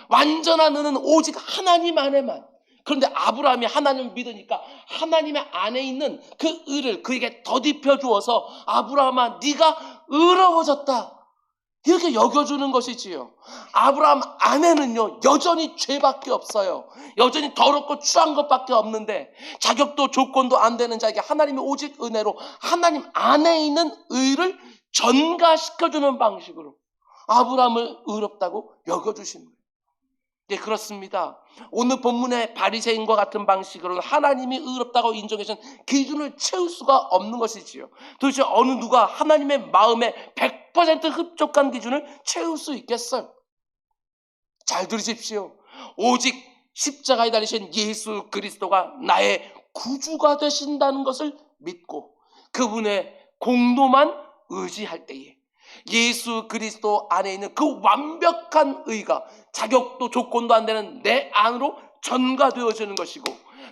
완전한 의는 오직 하나님 안에만. 그런데 아브라함이 하나님을 믿으니까 하나님의 안에 있는 그 의를 그에게 덧입혀 주어서 아브라함아, 네가 의로워졌다, 이렇게 여겨주는 것이지요. 아브라함 안에는요 여전히 죄밖에 없어요. 여전히 더럽고 추한 것밖에 없는데 자격도 조건도 안 되는 자에게 하나님의 오직 은혜로 하나님 안에 있는 의를 전가시켜주는 방식으로 아브라함을 의롭다고 여겨주시는 거예요. 네, 그렇습니다. 오늘 본문의 바리새인과 같은 방식으로 하나님이 의롭다고 인정해준 기준을 채울 수가 없는 것이지요. 도대체 어느 누가 하나님의 마음에 100% 흡족한 기준을 채울 수 있겠어요? 잘 들으십시오. 오직 십자가에 달리신 예수 그리스도가 나의 구주가 되신다는 것을 믿고 그분의 공로만 의지할 때에 예수 그리스도 안에 있는 그 완벽한 의가 자격도 조건도 안 되는 내 안으로 전가되어지는 것이고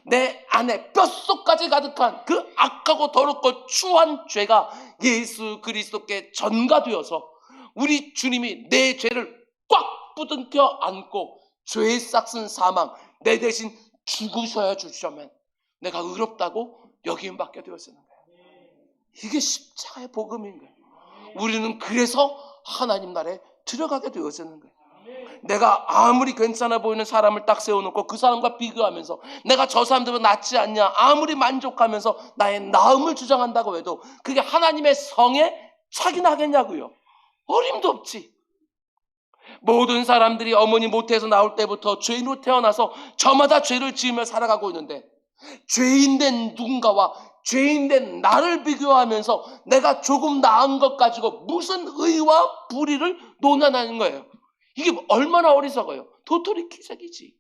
내 안에 뼛속까지 가득한 그 악하고 더럽고 추한 죄가 예수 그리스도께 전가되어서 우리 주님이 내 죄를 꽉 부둥켜 안고 죄의 싹슨 사망 내 대신 죽으셔야 주시면 내가 의롭다고 여김받게 되었는 거예요. 이게 십자가의 복음인 거예요. 우리는 그래서 하나님 나라에 들어가게 되어지는 거예요. 내가 아무리 괜찮아 보이는 사람을 딱 세워놓고 그 사람과 비교하면서 내가 저 사람들보다 낫지 않냐 아무리 만족하면서 나의 나음을 주장한다고 해도 그게 하나님의 성에 착인하겠냐고요. 어림도 없지. 모든 사람들이 어머니 모태에서 나올 때부터 죄인으로 태어나서 저마다 죄를 지으며 살아가고 있는데 죄인된 누군가와 죄인된 나를 비교하면서 내가 조금 나은 것 가지고 무슨 의와 불의를 논하는 거예요. 이게 얼마나 어리석어요. 도토리 키재기지.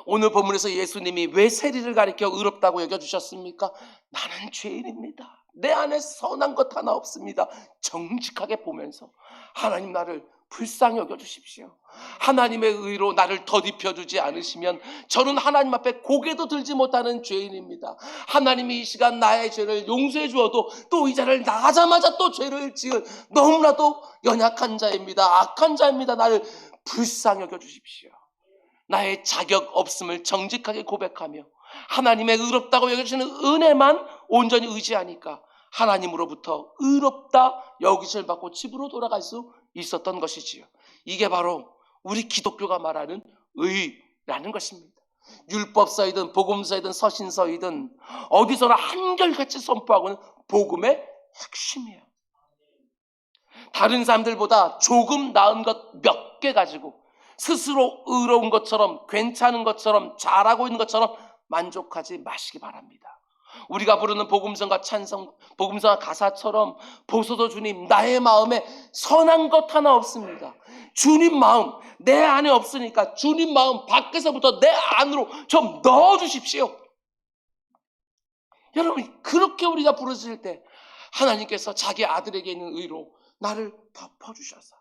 오늘 본문에서 예수님이 왜 세리를 가리켜 의롭다고 여겨주셨습니까? 나는 죄인입니다. 내 안에 선한 것 하나 없습니다. 정직하게 보면서 하나님 나를 불쌍히 여겨주십시오. 하나님의 의로 나를 덧입혀주지 않으시면 저는 하나님 앞에 고개도 들지 못하는 죄인입니다. 하나님이 이 시간 나의 죄를 용서해 주어도 또 이 자리를 나가자마자 또 죄를 지은 너무나도 연약한 자입니다. 악한 자입니다. 나를 불쌍히 여겨주십시오. 나의 자격 없음을 정직하게 고백하며 하나님의 의롭다고 여겨주시는 은혜만 온전히 의지하니까 하나님으로부터 의롭다 여기심을 받고 집으로 돌아갈 수 있었던 것이지요. 이게 바로 우리 기독교가 말하는 의라는 것입니다. 율법서이든 복음서이든 서신서이든 어디서나 한결같이 선포하고는 복음의 핵심이에요. 다른 사람들보다 조금 나은 것 몇 개 가지고 스스로 의로운 것처럼 괜찮은 것처럼 잘하고 있는 것처럼 만족하지 마시기 바랍니다. 우리가 부르는 복음성과 찬성, 복음성과 가사처럼 보소서 주님 나의 마음에 선한 것 하나 없습니다. 주님 마음 내 안에 없으니까 주님 마음 밖에서부터 내 안으로 좀 넣어주십시오. 여러분 그렇게 우리가 부르실 때 하나님께서 자기 아들에게 있는 의로 나를 덮어주셔서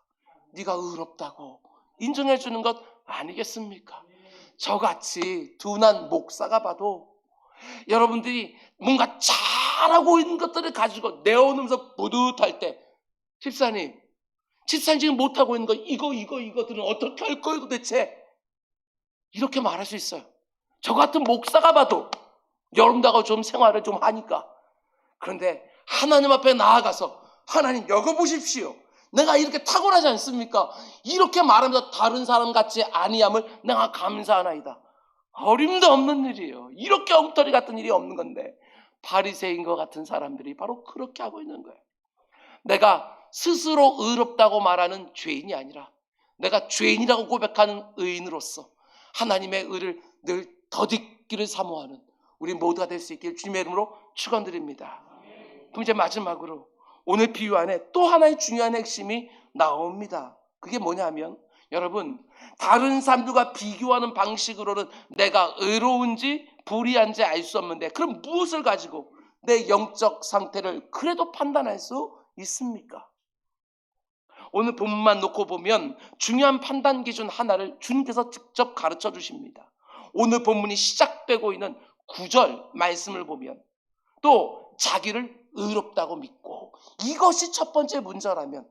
네가 의롭다고 인정해 주는 것 아니겠습니까? 저같이 둔한 목사가 봐도 여러분들이 뭔가 잘하고 있는 것들을 가지고 내어놓으면서 뿌듯할 때 집사님 지금 못하고 있는 거 이거들은 어떻게 할 거예요 도대체? 이렇게 말할 수 있어요. 저 같은 목사가 봐도 여러분들하고 좀 생활을 좀 하니까. 그런데 하나님 앞에 나아가서 하나님 여겨보십시오. 내가 이렇게 탁월하지 않습니까? 이렇게 말하면서 다른 사람 같지 아니함을 내가 감사하나이다. 어림도 없는 일이에요. 이렇게 엉터리 같은 일이 없는 건데 바리새인과 같은 사람들이 바로 그렇게 하고 있는 거예요. 내가 스스로 의롭다고 말하는 죄인이 아니라 내가 죄인이라고 고백하는 의인으로서 하나님의 의를 늘 덧입기를 사모하는 우리 모두가 될 수 있길 주님의 이름으로 축원드립니다. 그럼 이제 마지막으로 오늘 비유 안에 또 하나의 중요한 핵심이 나옵니다. 그게 뭐냐면 여러분 다른 사람들과 비교하는 방식으로는 내가 의로운지 불의한지 알 수 없는데 그럼 무엇을 가지고 내 영적 상태를 그래도 판단할 수 있습니까? 오늘 본문만 놓고 보면 중요한 판단 기준 하나를 주님께서 직접 가르쳐 주십니다. 오늘 본문이 시작되고 있는 9절 말씀을 보면 또 자기를 의롭다고 믿고 이것이 첫 번째 문제라면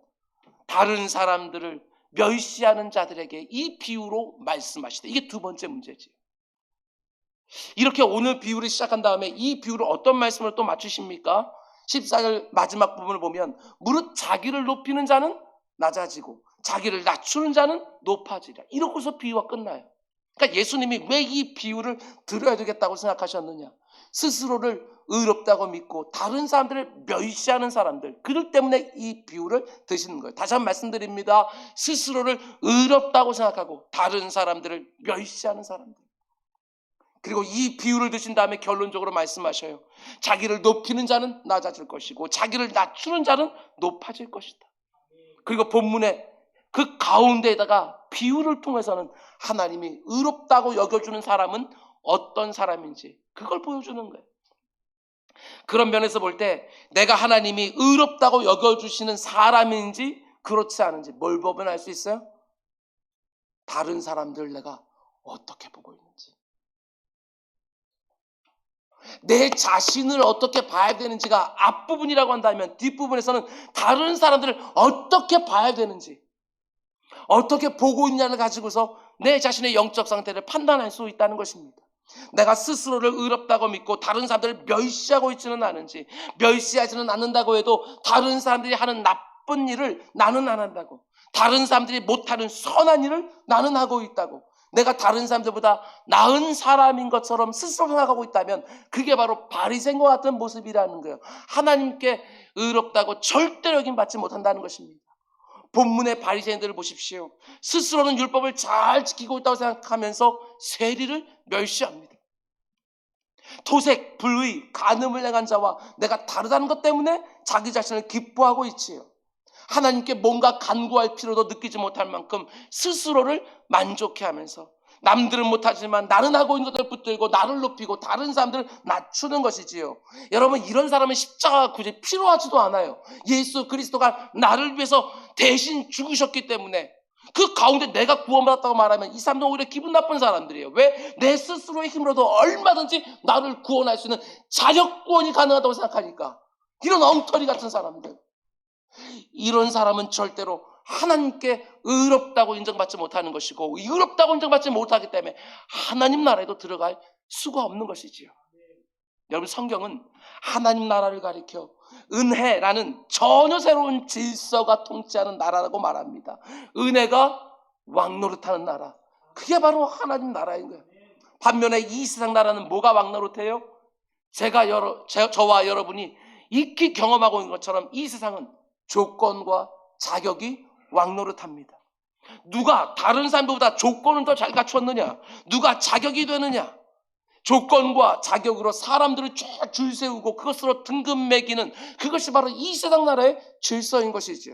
다른 사람들을 멸시하는 자들에게 이 비유로 말씀하시다. 이게 두 번째 문제지. 이렇게 오늘 비유를 시작한 다음에 이 비유를 어떤 말씀을 또 맞추십니까? 14절 마지막 부분을 보면 무릇 자기를 높이는 자는 낮아지고 자기를 낮추는 자는 높아지리라. 이러고서 비유가 끝나요. 그러니까 예수님이 왜 이 비유를 들어야 되겠다고 생각하셨느냐. 스스로를 의롭다고 믿고 다른 사람들을 멸시하는 사람들, 그들 때문에 이 비유를 드시는 거예요. 다시 한번 말씀드립니다. 스스로를 의롭다고 생각하고 다른 사람들을 멸시하는 사람들. 그리고 이 비유를 드신 다음에 결론적으로 말씀하셔요. 자기를 높이는 자는 낮아질 것이고 자기를 낮추는 자는 높아질 것이다. 그리고 본문에 그 가운데에다가 비유를 통해서는 하나님이 의롭다고 여겨주는 사람은 어떤 사람인지 그걸 보여주는 거예요. 그런 면에서 볼 때 내가 하나님이 의롭다고 여겨주시는 사람인지 그렇지 않은지 뭘 보면 알 수 있어요? 다른 사람들 내가 어떻게 보고 있는지, 내 자신을 어떻게 봐야 되는지가 앞부분이라고 한다면 뒷부분에서는 다른 사람들을 어떻게 봐야 되는지, 어떻게 보고 있냐를 가지고서 내 자신의 영적 상태를 판단할 수 있다는 것입니다. 내가 스스로를 의롭다고 믿고 다른 사람들을 멸시하고 있지는 않은지, 멸시하지는 않는다고 해도 다른 사람들이 하는 나쁜 일을 나는 안 한다고, 다른 사람들이 못하는 선한 일을 나는 하고 있다고, 내가 다른 사람들보다 나은 사람인 것처럼 스스로 생각하고 있다면 그게 바로 바리새인과 같은 모습이라는 거예요. 하나님께 의롭다고 절대로 여김받지 못한다는 것입니다. 본문의 바리새인들을 보십시오. 스스로는 율법을 잘 지키고 있다고 생각하면서 세리를 멸시합니다. 토색, 불의, 간음을 행한 자와 내가 다르다는 것 때문에 자기 자신을 기뻐하고 있지요. 하나님께 뭔가 간구할 필요도 느끼지 못할 만큼 스스로를 만족해하면서 남들은 못하지만 나는 하고 있는 것들을 붙들고 나를 높이고 다른 사람들을 낮추는 것이지요. 여러분, 이런 사람은 십자가가 굳이 필요하지도 않아요. 예수 그리스도가 나를 위해서 대신 죽으셨기 때문에 그 가운데 내가 구원받았다고 말하면 이 사람들은 오히려 기분 나쁜 사람들이에요. 왜? 내 스스로의 힘으로도 얼마든지 나를 구원할 수 있는 자력 구원이 가능하다고 생각하니까. 이런 엉터리 같은 사람들, 이런 사람은 절대로 하나님께 의롭다고 인정받지 못하는 것이고, 의롭다고 인정받지 못하기 때문에 하나님 나라에도 들어갈 수가 없는 것이지요. 여러분, 성경은 하나님 나라를 가리켜 은혜라는 전혀 새로운 질서가 통치하는 나라라고 말합니다. 은혜가 왕노릇하는 나라, 그게 바로 하나님 나라인 거예요. 반면에 이 세상 나라는 뭐가 왕노릇해요? 저와 여러분이 익히 경험하고 있는 것처럼 이 세상은 조건과 자격이 왕노릇합니다. 누가 다른 사람보다 조건을 더 잘 갖추었느냐, 누가 자격이 되느냐, 조건과 자격으로 사람들을 쫙 줄 세우고 그것으로 등급 매기는, 그것이 바로 이 세상 나라의 질서인 것이죠.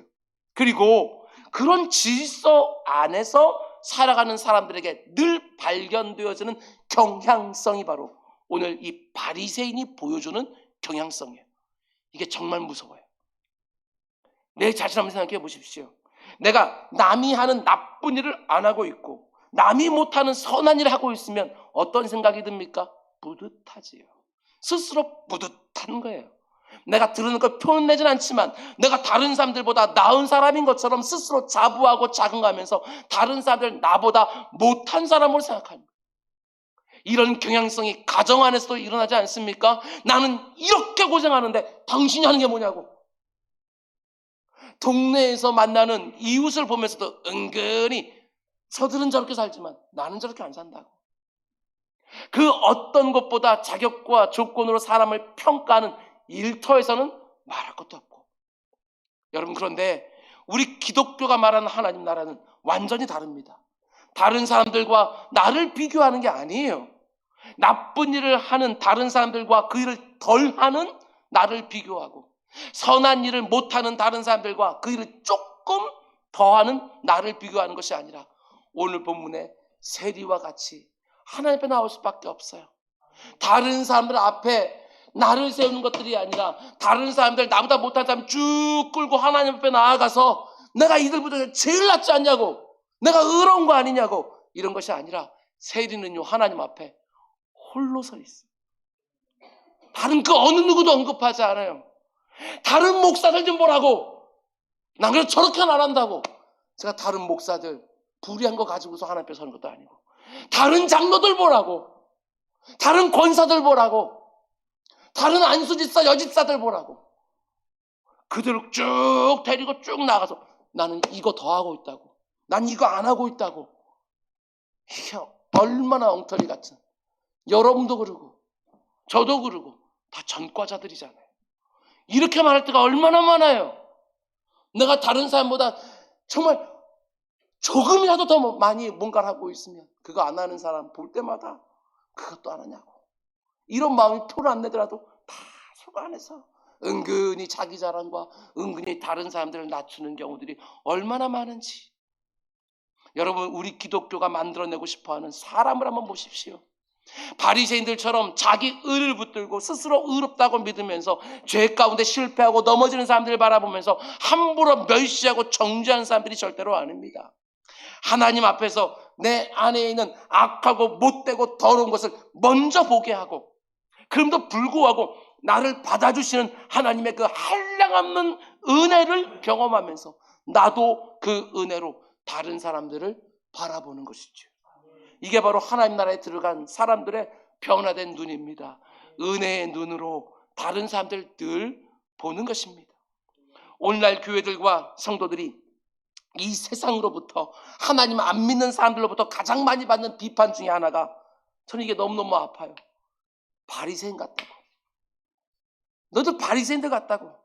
그리고 그런 질서 안에서 살아가는 사람들에게 늘 발견되어지는 경향성이 바로 오늘 이 바리새인이 보여주는 경향성이에요. 이게 정말 무서워요. 내 자신 한번 생각해 보십시오. 내가 남이 하는 나쁜 일을 안 하고 있고 남이 못하는 선한 일을 하고 있으면 어떤 생각이 듭니까? 뿌듯하지요. 스스로 뿌듯한 거예요. 내가 들은 걸 표현내진 않지만 내가 다른 사람들보다 나은 사람인 것처럼 스스로 자부하고 자긍하면서 다른 사람들 나보다 못한 사람으로 생각합니다. 이런 경향성이 가정 안에서도 일어나지 않습니까? 나는 이렇게 고생하는데 당신이 하는 게 뭐냐고. 동네에서 만나는 이웃을 보면서도 은근히 저들은 저렇게 살지만 나는 저렇게 안 산다고. 그 어떤 것보다 자격과 조건으로 사람을 평가하는 일터에서는 말할 것도 없고. 여러분, 그런데 우리 기독교가 말하는 하나님 나라는 완전히 다릅니다. 다른 사람들과 나를 비교하는 게 아니에요. 나쁜 일을 하는 다른 사람들과 그 일을 덜 하는 나를 비교하고, 선한 일을 못하는 다른 사람들과 그 일을 조금 더하는 나를 비교하는 것이 아니라 오늘 본문에 세리와 같이 하나님 앞에 나올 수밖에 없어요. 다른 사람들 앞에 나를 세우는 것들이 아니라 다른 사람들, 나보다 못한 사람 쭉 끌고 하나님 앞에 나아가서 내가 이들보다 제일 낫지 않냐고, 내가 의로운 거 아니냐고, 이런 것이 아니라 세리는요, 하나님 앞에 홀로 서 있어요. 다른 그 어느 누구도 언급하지 않아요. 다른 목사들 좀 보라고, 난 그래서 저렇게는 안 한다고. 제가 다른 목사들 불의한 거 가지고서 하나님 앞에 서는 것도 아니고, 다른 장로들 보라고, 다른 권사들 보라고, 다른 안수집사 여집사들 보라고, 그들을 쭉 데리고 쭉 나가서 나는 이거 더 하고 있다고, 난 이거 안 하고 있다고. 이게 얼마나 엉터리 같은, 여러분도 그러고 저도 그러고 다 전과자들이잖아요. 이렇게 말할 때가 얼마나 많아요. 내가 다른 사람보다 정말 조금이라도 더 많이 뭔가를 하고 있으면 그거 안 하는 사람 볼 때마다 그것도 안 하냐고, 이런 마음이 표를 안 내더라도 다 속 안에서 은근히 자기 자랑과 은근히 다른 사람들을 낮추는 경우들이 얼마나 많은지. 여러분, 우리 기독교가 만들어내고 싶어하는 사람을 한번 보십시오. 바리새인들처럼 자기 의를 붙들고 스스로 의롭다고 믿으면서 죄 가운데 실패하고 넘어지는 사람들을 바라보면서 함부로 멸시하고 정죄하는 사람들이 절대로 아닙니다. 하나님 앞에서 내 안에 있는 악하고 못되고 더러운 것을 먼저 보게 하고, 그럼에도 불구하고 나를 받아주시는 하나님의 그 한량없는 은혜를 경험하면서 나도 그 은혜로 다른 사람들을 바라보는 것이죠. 이게 바로 하나님 나라에 들어간 사람들의 변화된 눈입니다. 은혜의 눈으로 다른 사람들 늘 보는 것입니다. 오늘날 교회들과 성도들이 이 세상으로부터, 하나님 안 믿는 사람들로부터 가장 많이 받는 비판 중에 하나가, 저는 이게 너무너무 아파요. 바리새인 같다고. 너도 바리새인들 같다고.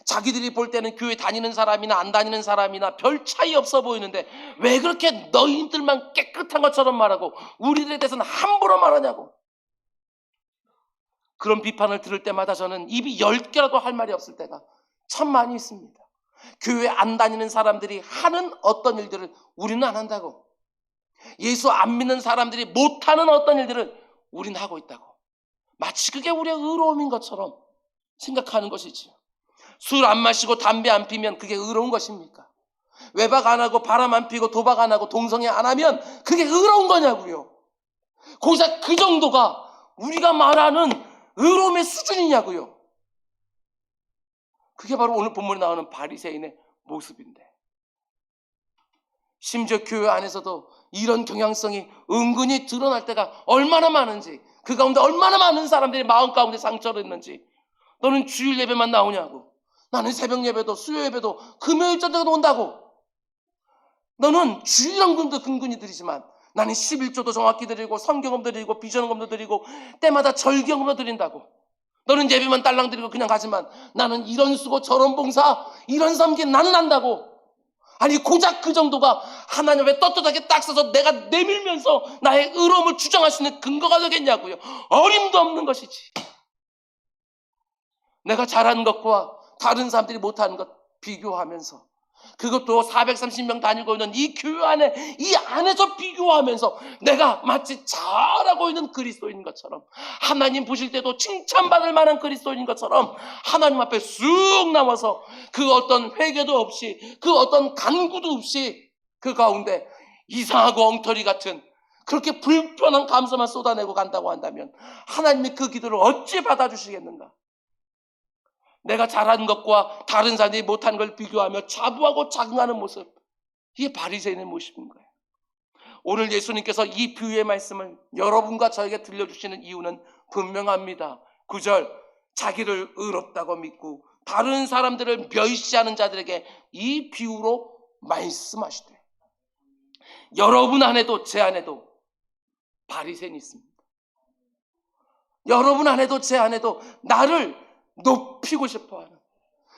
자기들이 볼 때는 교회 다니는 사람이나 안 다니는 사람이나 별 차이 없어 보이는데 왜 그렇게 너희들만 깨끗한 것처럼 말하고 우리들에 대해서는 함부로 말하냐고. 그런 비판을 들을 때마다 저는 입이 10개라도 할 말이 없을 때가 참 많이 있습니다. 교회 안 다니는 사람들이 하는 어떤 일들을 우리는 안 한다고, 예수 안 믿는 사람들이 못하는 어떤 일들을 우리는 하고 있다고, 마치 그게 우리의 의로움인 것처럼 생각하는 것이지요. 술 안 마시고 담배 안 피면 그게 의로운 것입니까? 외박 안 하고 바람 안 피고 도박 안 하고 동성애 안 하면 그게 의로운 거냐고요. 고작 그 정도가 우리가 말하는 의로움의 수준이냐고요. 그게 바로 오늘 본문에 나오는 바리새인의 모습인데, 심지어 교회 안에서도 이런 경향성이 은근히 드러날 때가 얼마나 많은지, 그 가운데 얼마나 많은 사람들이 마음 가운데 상처를 했는지. 너는 주일 예배만 나오냐고, 나는 새벽 예배도 수요 예배도 금요일 저녁에도 온다고. 너는 주일연금도 근근히 드리지만 나는 11조도 정확히 드리고 성경금도 드리고 비전금도 드리고 때마다 절기연금도 드린다고. 너는 예배만 딸랑 드리고 그냥 가지만 나는 이런 수고 저런 봉사 이런 섬김 나는 한다고. 아니 고작 그 정도가 하나님 앞에 떳떳하게 딱 서서 내가 내밀면서 나의 의로움을 주장할 수 있는 근거가 되겠냐고요. 어림도 없는 것이지. 내가 잘하는 것과 다른 사람들이 못하는 것 비교하면서, 그것도 430명 다니고 있는 이 교회 안에, 이 안에서 비교하면서 내가 마치 잘하고 있는 그리스도인 것처럼, 하나님 보실 때도 칭찬받을 만한 그리스도인 것처럼 하나님 앞에 쑥 나와서 그 어떤 회개도 없이, 그 어떤 간구도 없이 그 가운데 이상하고 엉터리 같은 그렇게 불편한 감사만 쏟아내고 간다고 한다면 하나님이 그 기도를 어찌 받아주시겠는가? 내가 잘하는 것과 다른 사람들이 못하는 걸 비교하며 자부하고 자긍하는 모습, 이게 바리새인의 모습인 거예요. 오늘 예수님께서 이 비유의 말씀을 여러분과 저에게 들려주시는 이유는 분명합니다. 9절, 자기를 의롭다고 믿고 다른 사람들을 멸시하는 자들에게 이 비유로 말씀하시되, 여러분 안에도 제 안에도 바리새인이 있습니다. 여러분 안에도 제 안에도 나를 높이고 싶어하는,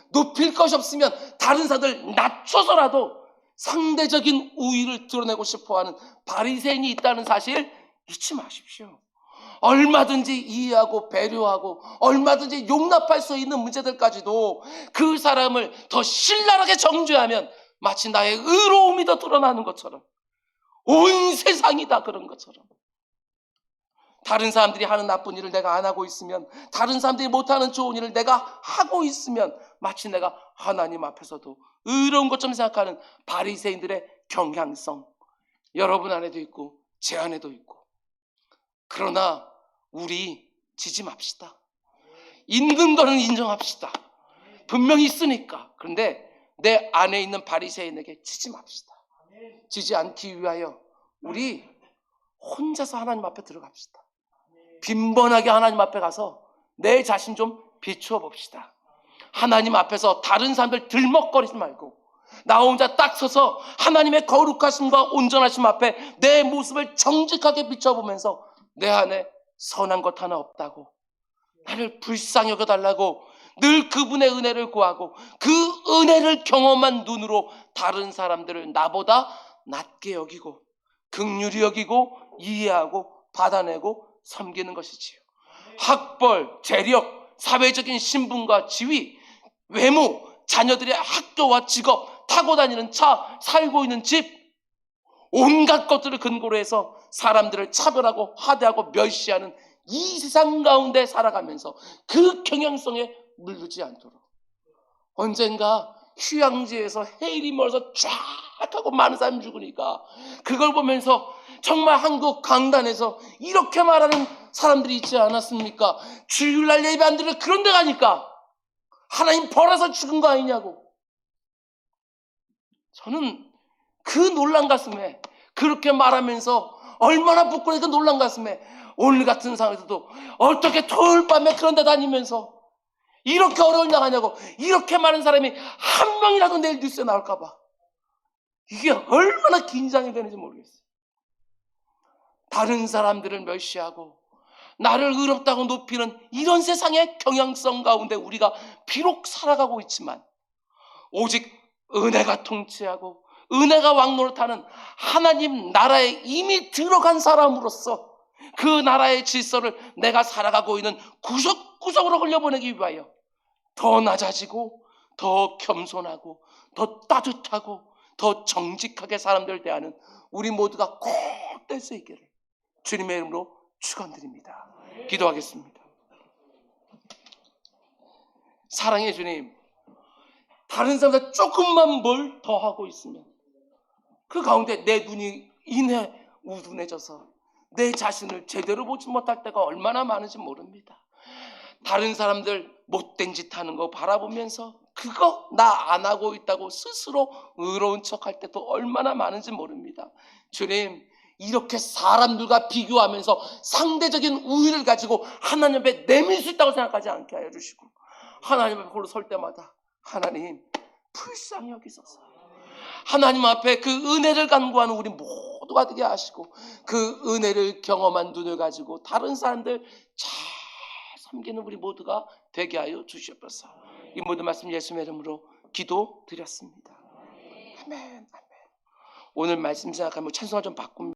높일 것이 없으면 다른 사람들 낮춰서라도 상대적인 우위를 드러내고 싶어하는 바리새인이 있다는 사실 잊지 마십시오. 얼마든지 이해하고 배려하고 얼마든지 용납할 수 있는 문제들까지도 그 사람을 더 신랄하게 정죄하면 마치 나의 의로움이 더 드러나는 것처럼, 온 세상이 다 그런 것처럼, 다른 사람들이 하는 나쁜 일을 내가 안 하고 있으면, 다른 사람들이 못하는 좋은 일을 내가 하고 있으면 마치 내가 하나님 앞에서도 의로운 것처럼 생각하는 바리새인들의 경향성, 여러분 안에도 있고 제 안에도 있고. 그러나 우리 지지 맙시다. 있는 거는 인정합시다. 분명히 있으니까. 그런데 내 안에 있는 바리새인에게 지지 맙시다. 지지 않기 위하여 우리 혼자서 하나님 앞에 들어갑시다. 빈번하게 하나님 앞에 가서 내 자신 좀 비추어 봅시다. 하나님 앞에서 다른 사람들 들먹거리지 말고 나 혼자 딱 서서 하나님의 거룩하심과 온전하심 앞에 내 모습을 정직하게 비춰보면서 내 안에 선한 것 하나 없다고, 나를 불쌍히 여겨달라고 늘 그분의 은혜를 구하고 그 은혜를 경험한 눈으로 다른 사람들을 나보다 낮게 여기고 긍휼히 여기고 이해하고 받아내고 섬기는 것이지요. 학벌, 재력, 사회적인 신분과 지위, 외모, 자녀들의 학교와 직업, 타고 다니는 차, 살고 있는 집, 온갖 것들을 근거로 해서 사람들을 차별하고 하대하고 멸시하는 이 세상 가운데 살아가면서 그 경향성에 물들지 않도록, 언젠가 휴양지에서 해일이 멀어서 쫙 하고 많은 사람이 죽으니까 그걸 보면서 정말 한국 강단에서 이렇게 말하는 사람들이 있지 않았습니까? 주일날 예배 안 드려 그런 데 가니까 하나님 벌어서 죽은 거 아니냐고. 저는 그 놀란 가슴에 그렇게 말하면서 얼마나 부끄러워. 그 놀란 가슴에 오늘 같은 상황에서도 어떻게 토요일 밤에 그런 데 다니면서 이렇게 어려운 나가냐고, 이렇게 많은 사람이 한 명이라도 내일 뉴스에 나올까 봐 이게 얼마나 긴장이 되는지 모르겠어요. 다른 사람들을 멸시하고 나를 의롭다고 높이는 이런 세상의 경향성 가운데 우리가 비록 살아가고 있지만 오직 은혜가 통치하고 은혜가 왕노릇하는 하나님 나라에 이미 들어간 사람으로서 그 나라의 질서를 내가 살아가고 있는 구석구석으로 흘려보내기 위하여 더 낮아지고 더 겸손하고 더 따뜻하고 더 정직하게 사람들을 대하는 우리 모두가 꼭 될 수 있기를 주님의 이름으로 축원드립니다. 기도하겠습니다. 사랑의 주님, 다른 사람들 조금만 뭘 더 하고 있으면 그 가운데 내 눈이 이내 우둔해져서 내 자신을 제대로 보지 못할 때가 얼마나 많은지 모릅니다. 다른 사람들 못된 짓 하는 거 바라보면서 그거 나 안 하고 있다고 스스로 의로운 척할 때도 얼마나 많은지 모릅니다. 주님, 이렇게 사람들과 비교하면서 상대적인 우위를 가지고 하나님 앞에 내밀 수 있다고 생각하지 않게 하여 주시고, 하나님 앞에 홀로 설 때마다 하나님 불쌍히 여기소서. 하나님 앞에 그 은혜를 간구하는 우리 모두가 되게 하시고 그 은혜를 경험한 눈을 가지고 다른 사람들 잘 섬기는 우리 모두가 되게 하여 주시옵소서. 이 모든 말씀 예수의 이름으로 기도드렸습니다. 아멘. 오늘 말씀 생각하면 찬송가 좀 바꿉니다.